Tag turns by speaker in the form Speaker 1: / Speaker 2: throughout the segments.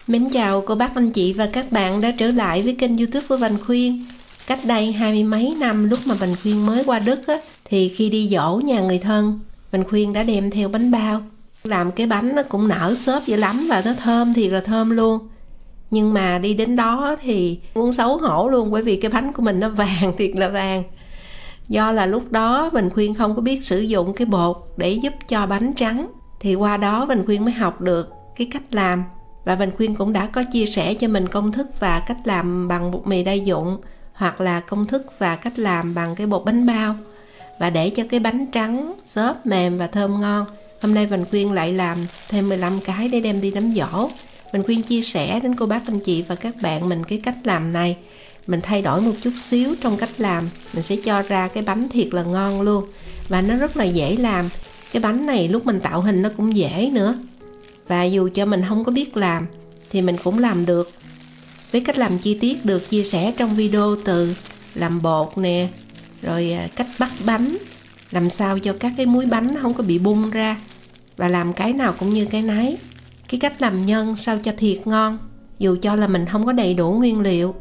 Speaker 1: Mến chào cô bác anh chị và các bạn đã trở lại với kênh YouTube của Vành Khuyên. Cách đây 20 mấy năm lúc mà Vành Khuyên mới qua Đức á, thì khi đi giỗ nhà người thân, Vành Khuyên đã đem theo bánh bao. Làm cái bánh nó cũng nở xốp dữ lắm và nó thơm thì là thơm luôn. Nhưng mà đi đến đó thì muốn xấu hổ luôn, bởi vì cái bánh của mình nó vàng thiệt là vàng. Do là lúc đó Vành Khuyên không có biết sử dụng cái bột để giúp cho bánh trắng, thì qua đó Vành Khuyên mới học được cái cách làm. Và Vành Khuyên cũng đã có chia sẻ cho mình công thức và cách làm bằng bột mì đa dụng, hoặc là công thức và cách làm bằng cái bột bánh bao. Và để cho cái bánh trắng xốp mềm và thơm ngon, hôm nay Vành Khuyên lại làm thêm 15 cái để đem đi đám giỗ. Vành Khuyên chia sẻ đến cô bác anh chị và các bạn mình cái cách làm này. Mình thay đổi một chút xíu trong cách làm, mình sẽ cho ra cái bánh thiệt là ngon luôn. Và nó rất là dễ làm. Cái bánh này lúc mình tạo hình nó cũng dễ nữa. Và dù cho mình không có biết làm thì mình cũng làm được. Với cách làm chi tiết được chia sẻ trong video, từ làm bột nè, rồi cách bắt bánh, làm sao cho các cái múi bánh không có bị bung ra, và làm cái nào cũng như cái nấy. Cái cách làm nhân sao cho thiệt ngon, dù cho là mình không có đầy đủ nguyên liệu,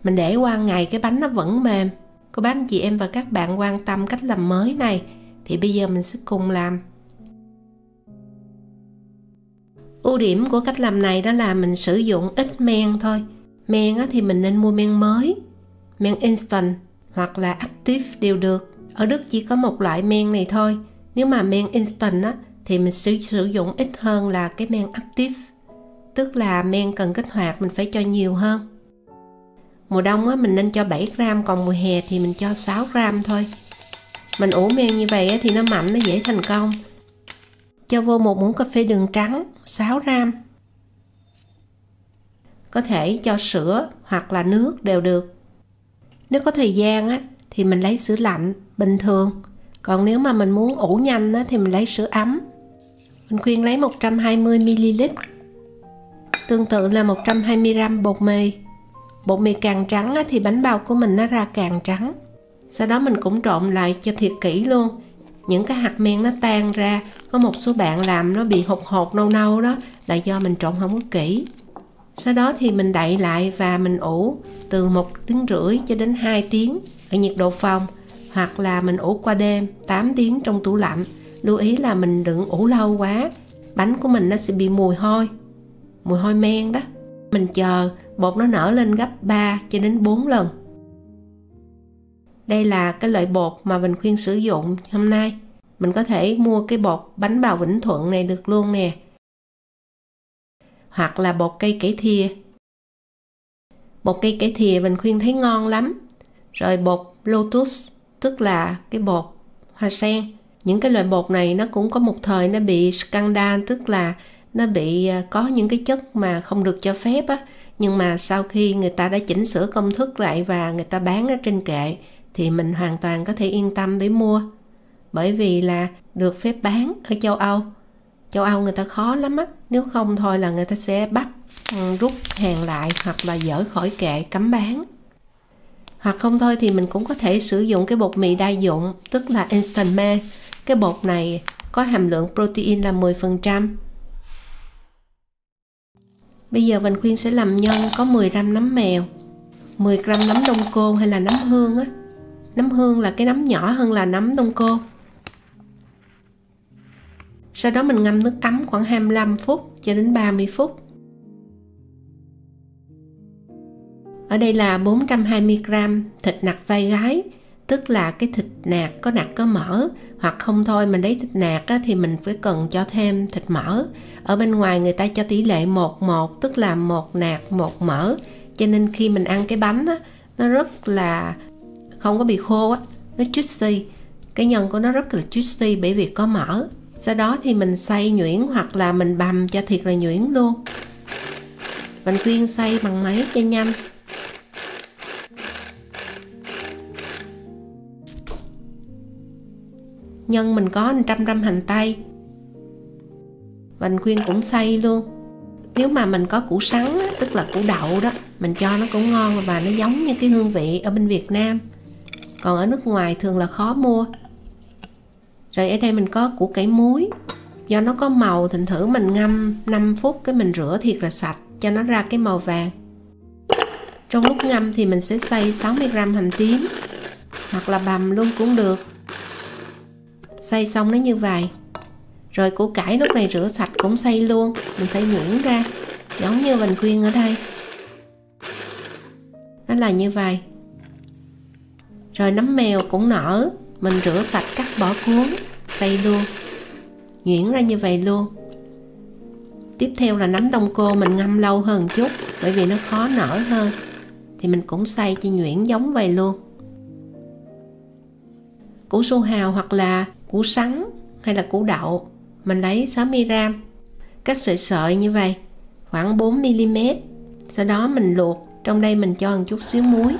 Speaker 1: mình để qua ngày cái bánh nó vẫn mềm. Cô bác anh chị em và các bạn quan tâm cách làm mới này thì bây giờ mình sẽ cùng làm. Ưu điểm của cách làm này đó là mình sử dụng ít men thôi. Men thì mình nên mua men mới, men instant hoặc là active đều được. Ở Đức chỉ có một loại men này thôi. Nếu mà men instant thì mình sử dụng ít hơn là cái men active, tức là men cần kích hoạt mình phải cho nhiều hơn. Mùa đông mình nên cho 7 gram, còn mùa hè thì mình cho 6 gram thôi. Mình ủ men như vậy thì nó mặn, nó dễ thành công. Cho vô một muỗng cà phê đường trắng 6 gram. Có thể cho sữa hoặc là nước đều được. Nếu có thời gian thì mình lấy sữa lạnh bình thường. Còn nếu mà mình muốn ủ nhanh thì mình lấy sữa ấm. Mình khuyên lấy 120ml. Tương tự là 120g bột mì. Bột mì càng trắng thì bánh bao của mình nó ra càng trắng. Sau đó mình cũng trộn lại cho thiệt kỹ luôn. Những cái hạt men nó tan ra. Có một số bạn làm nó bị hột hột nâu nâu đó là do mình trộn không có kỹ. Sau đó thì mình đậy lại và mình ủ từ 1,5 tiếng cho đến 2 tiếng ở nhiệt độ phòng, hoặc là mình ủ qua đêm 8 tiếng trong tủ lạnh. Lưu ý là mình đừng ủ lâu quá, bánh của mình nó sẽ bị mùi hôi men đó. Mình chờ bột nó nở lên gấp 3 cho đến 4 lần. Đây là cái loại bột mà mình khuyên sử dụng hôm nay. Mình có thể mua cái bột bánh bao Vĩnh Thuận này được luôn nè, hoặc là bột cây cải thìa. Bột cây cải thìa mình khuyên thấy ngon lắm. Rồi bột Lotus, tức là cái bột hoa sen. Những cái loại bột này nó cũng có một thời nó bị scandal, tức là nó bị có những cái chất mà không được cho phép Nhưng mà sau khi người ta đã chỉnh sửa công thức lại và người ta bán ở trên kệ thì mình hoàn toàn có thể yên tâm để mua. Bởi vì là được phép bán ở châu Âu. Châu Âu người ta khó lắm nếu không thôi là người ta sẽ bắt rút hàng lại, hoặc là dỡ khỏi kệ cấm bán. Hoặc không thôi thì mình cũng có thể sử dụng cái bột mì đa dụng, tức là instant meal. Cái bột này có hàm lượng protein là 10%. Bây giờ Vành Khuyên sẽ làm nhân. Có 10g nấm mèo, 10g nấm đông cô hay là nấm hương Nấm hương là cái nấm nhỏ hơn là nấm đông cô. Sau đó mình ngâm nước ấm khoảng 25 phút cho đến 30 phút. Ở đây là 420g thịt nạc vai gái, tức là cái thịt nạc có nạc có mỡ. Hoặc không thôi mình lấy thịt nạc thì mình phải cần cho thêm thịt mỡ. Ở bên ngoài người ta cho tỷ lệ 1:1, tức là 1 nạc 1 mỡ. Cho nên khi mình ăn cái bánh nó rất là không có bị khô nó juicy. Cái nhân của nó rất là juicy bởi vì có mỡ. Sau đó thì mình xay nhuyễn hoặc là mình bằm cho thiệt là nhuyễn luôn. Mình khuyên xay bằng máy cho nhanh. Nhân mình có 100g hành tây, Vành Khuyên cũng xay luôn. Nếu mà mình có củ sắn tức là củ đậu đó, mình cho nó cũng ngon và nó giống như cái hương vị ở bên Việt Nam. Còn ở nước ngoài thường là khó mua. Rồi ở đây mình có củ cải muối. Do nó có màu, thành thử mình ngâm 5 phút cái mình rửa thiệt là sạch. cho nó ra cái màu vàng. Trong lúc ngâm thì mình sẽ xay 60g hành tím, hoặc là bằm luôn cũng được. Xay xong nó như vậy. Rồi củ cải lúc này rửa sạch cũng xay luôn, mình xay nhuyễn ra, giống như Vành Khuyên ở đây. Nó là như vậy. Rồi nấm mèo cũng nở, mình rửa sạch cắt bỏ cuống, xay luôn, nhuyễn ra như vậy luôn. Tiếp theo là nấm đông cô, mình ngâm lâu hơn chút, bởi vì nó khó nở hơn, thì mình cũng xay cho nhuyễn giống vậy luôn. Củ su hào hoặc là củ sắn hay là củ đậu, mình lấy 60g, cắt sợi sợi như vậy, khoảng 4mm. Sau đó mình luộc, trong đây mình cho một chút xíu muối,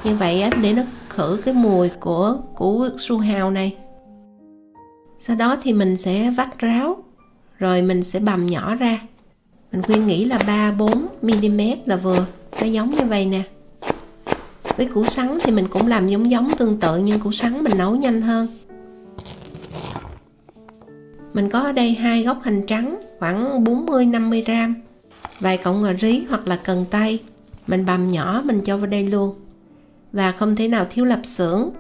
Speaker 1: như vậy á, để nó khử cái mùi của củ su hào này. Sau đó thì mình sẽ vắt ráo, rồi mình sẽ bằm nhỏ ra. Mình khuyên nghĩ là 3-4mm là vừa, nó giống như vậy nè. Với củ sắn thì mình cũng làm giống tương tự, nhưng củ sắn mình nấu nhanh hơn. Mình có ở đây 2 gốc hành trắng, khoảng 40-50g, vài cọng ngò rí hoặc là cần tây, mình bằm nhỏ mình cho vào đây luôn. Và không thể nào thiếu lạp xưởng,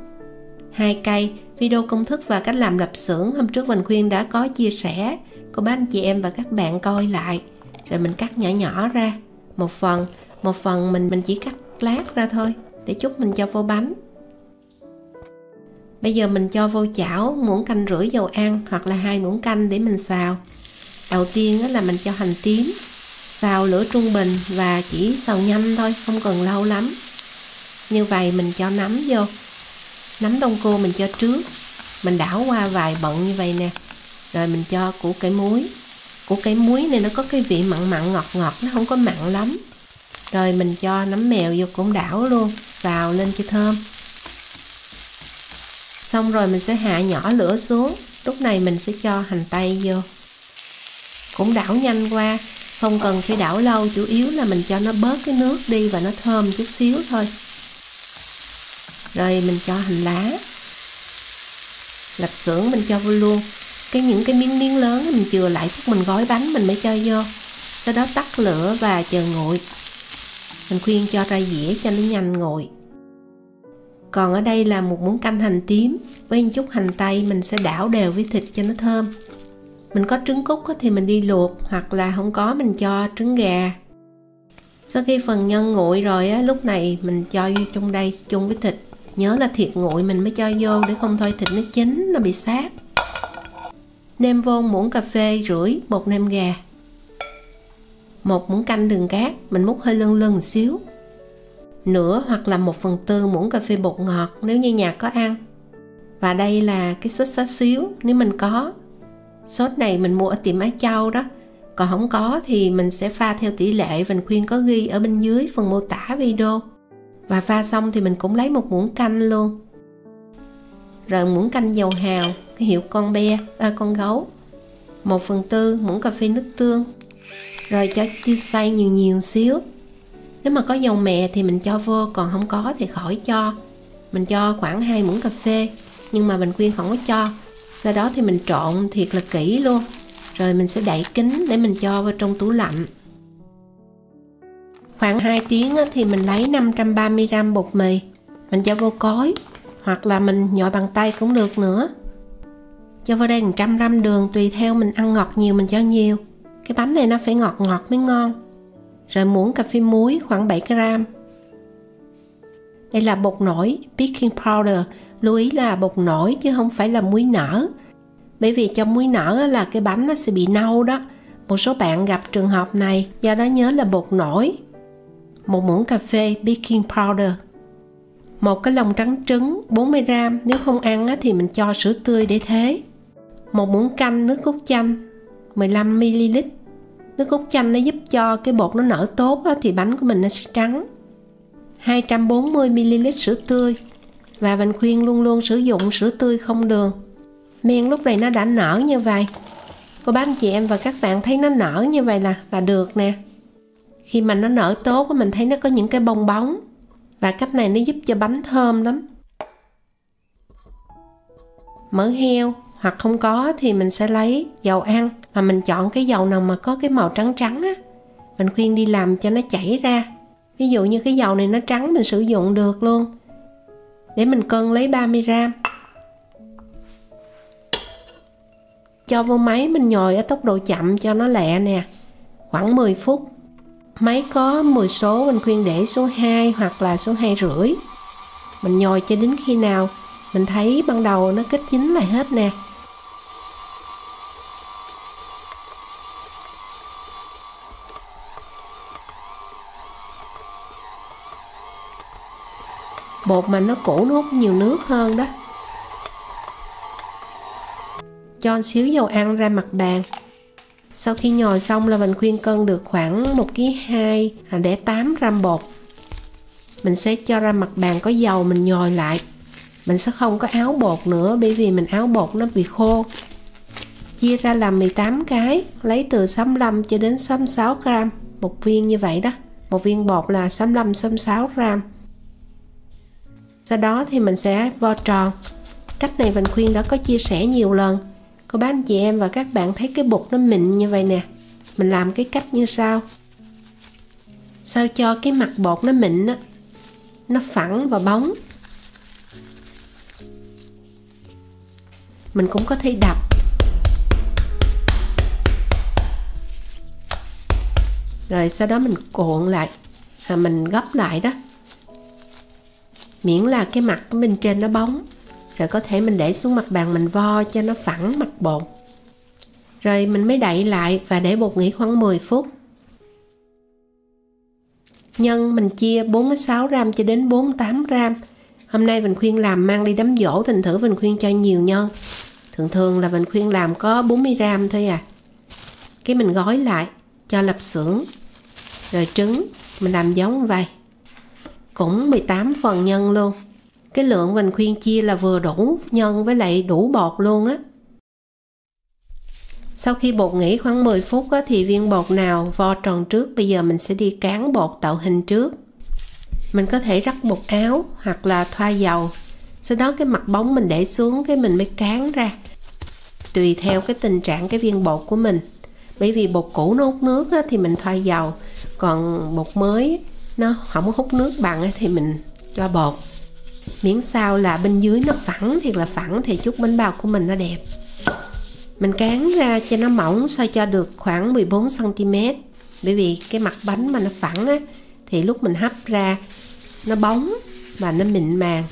Speaker 1: 2 cây. Video công thức và cách làm lạp xưởng hôm trước Vành Khuyên đã có chia sẻ, cô bác anh chị em và các bạn coi lại. Rồi mình cắt nhỏ nhỏ ra, một phần mình chỉ cắt lát ra thôi, để chút mình cho vô bánh. Bây giờ mình cho vô chảo muỗng canh rưỡi dầu ăn, hoặc là 2 muỗng canh để mình xào. Đầu tiên là mình cho hành tím, xào lửa trung bình và chỉ xào nhanh thôi, không cần lâu lắm. Như vậy mình cho nấm vô. Nấm đông cô mình cho trước, mình đảo qua vài bận như vậy nè. Rồi mình cho củ cải muối. Củ cải muối này nó có cái vị mặn ngọt, nó không có mặn lắm. Rồi mình cho nấm mèo vô cũng đảo luôn, xào lên cho thơm. Xong rồi mình sẽ hạ nhỏ lửa xuống. Lúc này mình sẽ cho hành tây vô, cũng đảo nhanh qua, không cần phải đảo lâu, chủ yếu là mình cho nó bớt cái nước đi và nó thơm chút xíu thôi. Rồi mình cho hành lá, lạp xưởng mình cho vô luôn. Những cái miếng lớn mình chừa lại lúc mình gói bánh mình mới cho vô. Sau đó tắt lửa và chờ nguội. Mình khuyên cho ra dĩa cho nó nhanh nguội. Còn ở đây là 1 muỗng canh hành tím với một chút hành tây, mình sẽ đảo đều với thịt cho nó thơm. Mình có trứng cút thì mình đi luộc, hoặc là không có mình cho trứng gà. Sau khi phần nhân nguội rồi á, lúc này mình cho vô trong đây chung với thịt. Nhớ là thịt nguội mình mới cho vô, để không thôi thịt nó chín nó bị sát. Nêm vô 1 muỗng cà phê rưỡi bột nêm gà, 1 muỗng canh đường cát, mình múc hơi lân một xíu, nửa hoặc là 1/4 muỗng cà phê bột ngọt nếu như nhà có ăn. Và đây là cái sốt xá xíu nếu mình có. Sốt này mình mua ở tiệm Á Châu đó, còn không có thì mình sẽ pha theo tỷ lệ Vành Khuyên có ghi ở bên dưới phần mô tả video. Và pha xong thì mình cũng lấy 1 muỗng canh luôn. Rồi muỗng canh dầu hào, cái hiệu con gấu, 1/4 muỗng cà phê nước tương. Rồi cho tiêu xay nhiều xíu. Nếu mà có dầu mè thì mình cho vô, còn không có thì khỏi cho. Mình cho khoảng 2 muỗng cà phê, nhưng mà Vành Khuyên không có cho. Sau đó thì mình trộn thiệt là kỹ luôn. Rồi mình sẽ đậy kín để mình cho vào trong tủ lạnh. Khoảng 2 tiếng thì mình lấy 530g bột mì, mình cho vô cối, hoặc là mình nhồi bằng tay cũng được nữa. Cho vào đây 100g đường, tùy theo mình ăn ngọt nhiều mình cho nhiều. Cái bánh này nó phải ngọt mới ngon. Rồi muỗng cà phê muối khoảng 7g. Đây là bột nổi baking powder, lưu ý là bột nổi chứ không phải là muối nở. Bởi vì trong muối nở là cái bánh nó sẽ bị nâu đó. Một số bạn gặp trường hợp này, do đó nhớ là bột nổi. 1 muỗng cà phê baking powder. 1 cái lồng trắng trứng 40g, nếu không ăn thì mình cho sữa tươi để thế. 1 muỗng canh nước cốt chanh 15ml. Nước cốt chanh nó giúp cho cái bột nó nở tốt thì bánh của mình nó sẽ trắng. 240ml sữa tươi. Và Vành Khuyên luôn luôn sử dụng sữa tươi không đường. Men lúc này nó đã nở như vậy. Cô bác anh chị em và các bạn thấy nó nở như vậy là được nè. Khi mà nó nở tốt mình thấy nó có những cái bong bóng. Và cách này nó giúp cho bánh thơm lắm. Mỡ heo hoặc không có thì mình sẽ lấy dầu ăn, mà mình chọn cái dầu nào mà có cái màu trắng á. mình khuyên đi làm cho nó chảy ra. Ví dụ như cái dầu này nó trắng mình sử dụng được luôn. Để mình cân lấy 30g. Cho vô máy mình nhồi ở tốc độ chậm cho nó lẹ nè. Khoảng 10 phút. Máy có 10 số, mình khuyên để số 2 hoặc là số 2,5. Mình nhồi cho đến khi nào mình thấy ban đầu nó kết dính lại hết nè. Bột mà nó cũ nó hút nhiều nước hơn đó. Cho xíu dầu ăn ra mặt bàn. Sau khi nhồi xong là mình khuyên cân được khoảng 1,2 kg để 8g bột. Mình sẽ cho ra mặt bàn có dầu mình nhồi lại. Mình sẽ không có áo bột nữa bởi vì mình áo bột nó bị khô. Chia ra làm 18 cái, lấy từ 65 cho đến 66g một viên như vậy đó. Một viên bột là 65-66g. Sau đó thì mình sẽ vo tròn. Cách này mình khuyên đã có chia sẻ nhiều lần. Cô bác anh chị em và các bạn thấy cái bột nó mịn như vậy nè. Mình làm cái cách như sau. Sao cho cái mặt bột nó mịn á, nó phẳng và bóng. Mình cũng có thể đập. Rồi sau đó mình cuộn lại, mình gấp lại đó. Miễn là cái mặt bên trên nó bóng. Rồi có thể mình để xuống mặt bàn mình vo cho nó phẳng mặt bột. Rồi mình mới đậy lại và để bột nghỉ khoảng 10 phút. Nhân mình chia 46g cho đến 48g. Hôm nay mình khuyên làm mang đi đám giỗ, thành thử mình khuyên cho nhiều nhân. Thường là mình khuyên làm có 40g thôi à. Cái mình gói lại cho lạp xưởng. Rồi trứng mình làm giống vậy. Cũng 18 phần nhân luôn. Cái lượng mình khuyên chia là vừa đủ nhân với lại đủ bột luôn á. Sau khi bột nghỉ khoảng 10 phút á, thì viên bột nào vo tròn trước. Bây giờ mình sẽ đi cán bột tạo hình trước. Mình có thể rắc bột áo hoặc là thoa dầu. Sau đó cái mặt bóng mình để xuống, cái mình mới cán ra. Tùy theo cái tình trạng cái viên bột của mình. Bởi vì bột cũ nó hút nước á, thì mình thoa dầu. Còn bột mới nó không hút nước bằng á, thì mình cho bột. Miễn sao là bên dưới nó phẳng, thiệt là phẳng thì chút bánh bao của mình nó đẹp. Mình cán ra cho nó mỏng sao cho được khoảng 14cm. Bởi vì cái mặt bánh mà nó phẳng á, thì lúc mình hấp ra nó bóng và nó mịn màng.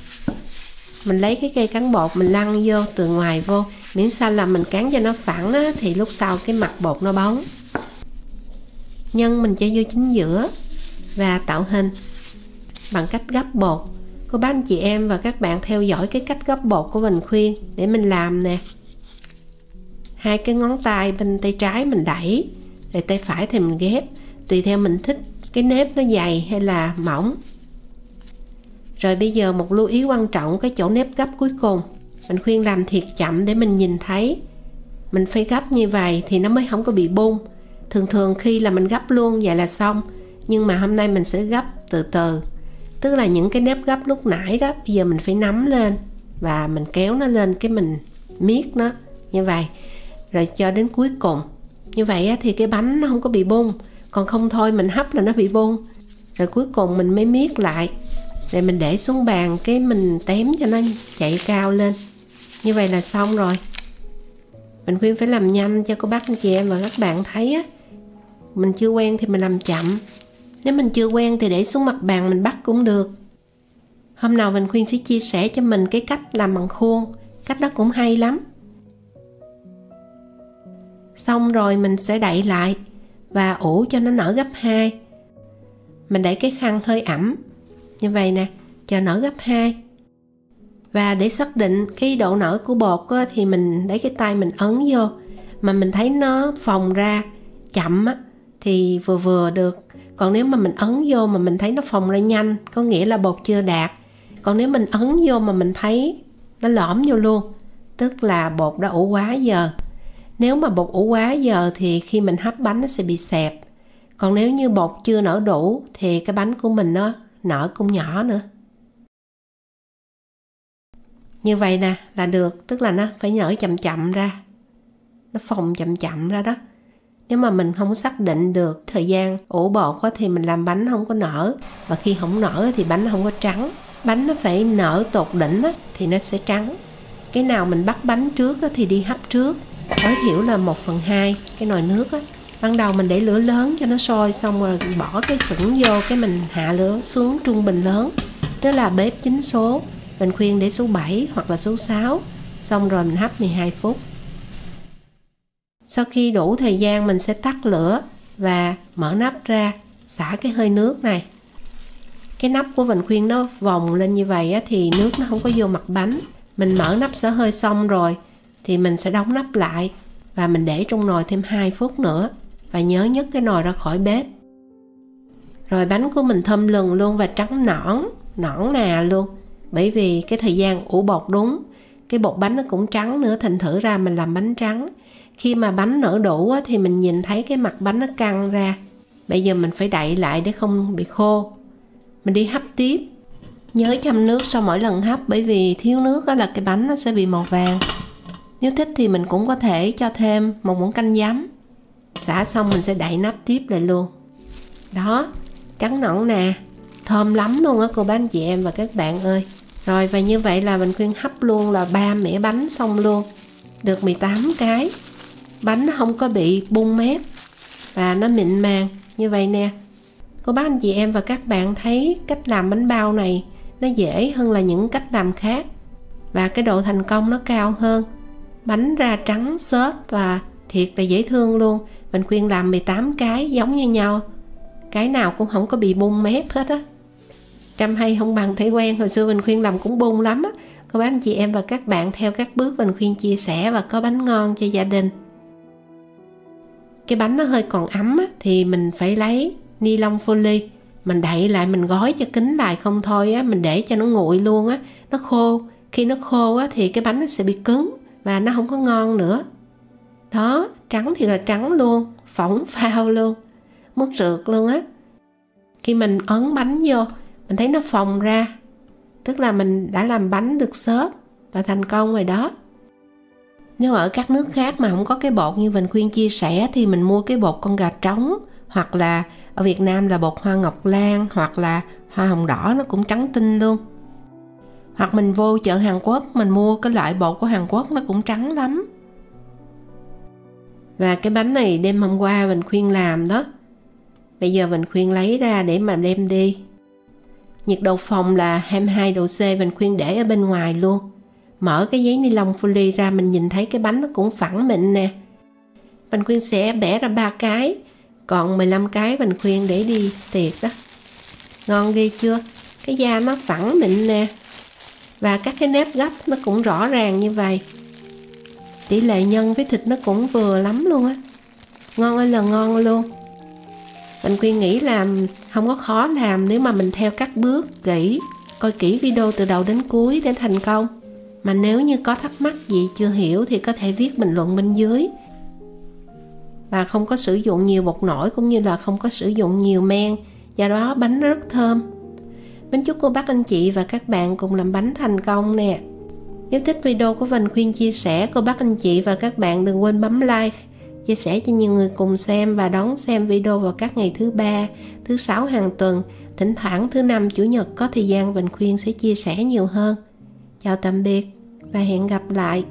Speaker 1: Mình lấy cái cây cán bột mình lăn vô từ ngoài vô. Miễn sao là mình cán cho nó phẳng á, thì lúc sau cái mặt bột nó bóng. Nhân mình cho vô chính giữa và tạo hình bằng cách gấp bột. Cô bác anh chị em và các bạn theo dõi cái cách gấp bột của mình khuyên để mình làm nè. Hai cái ngón tay bên tay trái mình đẩy, rồi tay phải thì mình ghép, tùy theo mình thích cái nếp nó dày hay là mỏng. Rồi bây giờ một lưu ý quan trọng, cái chỗ nếp gấp cuối cùng mình khuyên làm thiệt chậm để mình nhìn thấy. Mình phải gấp như vậy thì nó mới không có bị bung. Thường khi là mình gấp luôn vậy là xong, nhưng mà hôm nay mình sẽ gấp từ từ. Tức là những cái nếp gấp lúc nãy đó, bây giờ mình phải nắm lên và mình kéo nó lên, cái mình miết nó như vậy. Rồi cho đến cuối cùng. Như vậy thì cái bánh nó không có bị bung. Còn không thôi mình hấp là nó bị bung. Rồi cuối cùng mình mới miết lại. Rồi mình để xuống bàn, cái mình tém cho nó chạy cao lên. Như vậy là xong rồi. Mình khuyên phải làm nhanh cho cô bác anh chị em và các bạn thấy á. Mình chưa quen thì mình làm chậm. Nếu mình chưa quen thì để xuống mặt bàn mình bắt cũng được. Hôm nào mình khuyên sẽ chia sẻ cho mình cái cách làm bằng khuôn. Cách đó cũng hay lắm. Xong rồi mình sẽ đậy lại và ủ cho nó nở gấp 2. Mình để cái khăn hơi ẩm như vậy nè, cho nở gấp 2. Và để xác định cái độ nở của bột á, thì mình lấy cái tay mình ấn vô. Mà mình thấy nó phồng ra chậm á, thì vừa vừa được. Còn nếu mà mình ấn vô mà mình thấy nó phồng ra nhanh, có nghĩa là bột chưa đạt. Còn nếu mình ấn vô mà mình thấy nó lõm vô luôn, tức là bột đã ủ quá giờ. Nếu mà bột ủ quá giờ thì khi mình hấp bánh nó sẽ bị xẹp. Còn nếu như bột chưa nở đủ thì cái bánh của mình nó nở cũng nhỏ nữa. Như vậy nè là được, tức là nó phải nở chậm chậm ra. Nó phồng chậm chậm ra đó. Nếu mà mình không xác định được thời gian ủ bột thì mình làm bánh không có nở. Và khi không nở thì bánh không có trắng. Bánh nó phải nở tột đỉnh thì nó sẽ trắng. Cái nào mình bắt bánh trước thì đi hấp trước. Tối thiểu là 1/2 cái nồi nước. Ban đầu mình để lửa lớn cho nó sôi, xong rồi bỏ cái sửng vô, cái mình hạ lửa xuống trung bình lớn. Tức là bếp 9 số, mình khuyên để số 7 hoặc là số 6. Xong rồi mình hấp 12 phút. Sau khi đủ thời gian mình sẽ tắt lửa và mở nắp ra, xả cái hơi nước này. Cái nắp của Vành Khuyên nó vòng lên như vậy thì nước nó không có vô mặt bánh. Mình mở nắp xả hơi xong rồi thì mình sẽ đóng nắp lại và mình để trong nồi thêm 2 phút nữa. Và nhớ nhấc cái nồi ra khỏi bếp. Rồi bánh của mình thơm lừng luôn và trắng nõn nà luôn. Bởi vì cái thời gian ủ bột đúng. Cái bột bánh nó cũng trắng nữa, thành thử ra mình làm bánh trắng. Khi mà bánh nở đủ thì mình nhìn thấy cái mặt bánh nó căng ra. Bây giờ mình phải đậy lại để không bị khô. Mình đi hấp tiếp. Nhớ châm nước sau mỗi lần hấp, bởi vì thiếu nước là cái bánh nó sẽ bị màu vàng. Nếu thích thì mình cũng có thể cho thêm một muỗng canh giấm. Xả xong mình sẽ đậy nắp tiếp lại luôn. Đó, trắng nõn nè, thơm lắm luôn cô bác anh chị em và các bạn ơi. Rồi và như vậy là mình khuyên hấp luôn là 3 mẻ bánh xong luôn. Được 18 cái. Bánh nó không có bị bung mép và nó mịn màng như vậy nè. Cô bác anh chị em và các bạn thấy cách làm bánh bao này nó dễ hơn là những cách làm khác. Và cái độ thành công nó cao hơn. Bánh ra trắng xốp và thiệt là dễ thương luôn. Mình khuyên làm 18 cái giống như nhau. Cái nào cũng không có bị bung mép hết á. Trăm hay không bằng thấy quen. Hồi xưa mình khuyên làm cũng bung lắm á. Cô bác anh chị em và các bạn theo các bước mình khuyên chia sẻ và có bánh ngon cho gia đình. Cái bánh nó hơi còn ấm á, thì mình phải lấy ni lông folie. Mình đậy lại, mình gói cho kín lại không thôi á. Mình để cho nó nguội luôn á. Nó khô. Khi nó khô á, thì cái bánh nó sẽ bị cứng và nó không có ngon nữa. Đó, trắng thì là trắng luôn, phỏng phao luôn, mất rượt luôn á. Khi mình ấn bánh vô, mình thấy nó phồng ra, tức là mình đã làm bánh được xốp và thành công rồi đó. Nếu ở các nước khác mà không có cái bột như Vành Khuyên chia sẻ thì mình mua cái bột con gà trống, hoặc là ở Việt Nam là bột hoa ngọc lan, hoặc là hoa hồng đỏ, nó cũng trắng tinh luôn. Hoặc mình vô chợ Hàn Quốc mình mua cái loại bột của Hàn Quốc, nó cũng trắng lắm. Và cái bánh này đêm hôm qua Vành Khuyên làm đó. Bây giờ Vành Khuyên lấy ra để mà đem đi. Nhiệt độ phòng là 22 độ C, Vành Khuyên để ở bên ngoài luôn. Mở cái giấy ni lông folie ra, mình nhìn thấy cái bánh nó cũng phẳng mịn nè. Vành Khuyên sẽ bẻ ra 3 cái, còn 15 cái Vành Khuyên để đi tiệc đó. Ngon ghê chưa? Cái da nó phẳng mịn nè. Và các cái nếp gấp nó cũng rõ ràng như vậy. Tỷ lệ nhân với thịt nó cũng vừa lắm luôn á. Ngon ơi là ngon luôn. Mình khuyên nghĩ là không có khó làm nếu mà mình theo các bước kỹ, coi kỹ video từ đầu đến cuối để thành công. Mà nếu như có thắc mắc gì chưa hiểu thì có thể viết bình luận bên dưới. Và không có sử dụng nhiều bột nổi cũng như là không có sử dụng nhiều men, do đó bánh nó rất thơm. Mình chúc cô bác anh chị và các bạn cùng làm bánh thành công nè. Nếu thích video của Vành Khuyên chia sẻ, cô bác anh chị và các bạn đừng quên bấm like, chia sẻ cho nhiều người cùng xem và đón xem video vào các ngày thứ 3, thứ 6 hàng tuần. Thỉnh thoảng thứ 5, chủ nhật có thời gian Vành Khuyên sẽ chia sẻ nhiều hơn. Chào tạm biệt và hẹn gặp lại.